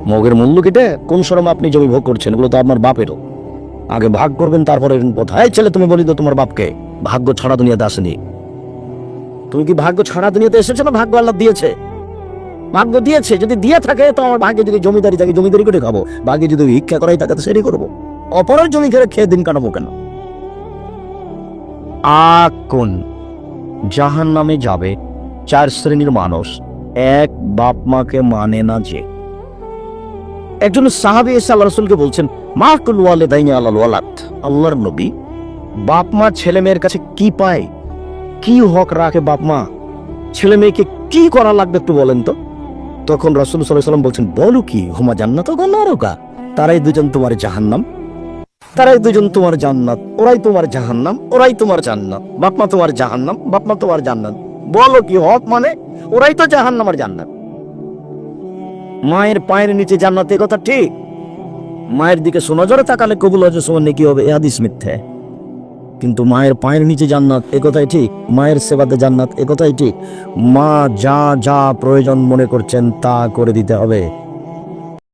মগের মূল্য কেটে কোন শরমে আপনি জমি ভোগ করছেন? এগুলো তো আপনার বাপেরও। আগে ভাগ করবেন, তারপরে কোথায় ছেলে তুমি বলি তো তোমার বাপকে ভাগ্য ছাড়া দুনিয়াতে আসেনি। তুমি কি ভাগ্য ছাড়া দুনিয়াতে এসেছো না ভাগ্য আল্লাহ দিয়েছে? ভাগ্য দিয়েছে, যদি দিয়ে থাকে তো আমার ভাগ্যে যদি জমিদারি থাকে জমিদারি করে খাবো, ভাগ্যে যদি ভিক্ষা করাই থাকে তো সেটাই করবো। অপরের জমি খেয়ে দিন কাটাবো কেন? কোন জাহান নামে যাবে 4 শ্রেণীর মানুষ। এক, বাপ মাকে মানে না যে। একজন সাহাবী এসে আল্লাহ রাসূলকে বলছেন, মা কুল ওয়ালিদাইনি আলাল ওয়ালাদ, আল্লাহর নবী, বাপ মা ছেলে মেয়ের কাছে কি পায়, কি হক রাখে বাপ মা, ছেলে মেয়েকে কি করা লাগবে একটু বলেন তো। তখন রাসূল সাল্লাল্লাহু আলাইহি ওয়াসাল্লাম বলছেন, বলো কি, হুমা জান্নাত ওয়া নারুকা, তারাই দুজন তোমার জাহান্নাম, তারাই দুজন তোমার জান্নাত, ওরাই তোমার জাহান্নাম, ওরাই তোমার জান্নাত। বাপ মা তোমার জাহান্নাম, বাপ মা তোমার জান্নাত। বলো কি হক, মানে ওরাই তো জাহান্নাম আর জান্নাত। মায়ের পায়ের নিচে জান্নাত, এ কথা ঠিক। মায়ের দিকে সুনজরে তাকালে কবুল হজে সমান নেকি হবে, এ হাদিস মিথ্যা। কিন্তু মায়ের পায়ের নিচে জান্নাত, এ কথাই ঠিক। মায়ের সেবাতে জান্নাত, এ কথাই ঠিক। মা যা যা প্রয়োজন মনে করছেন তা করে দিতে হবে।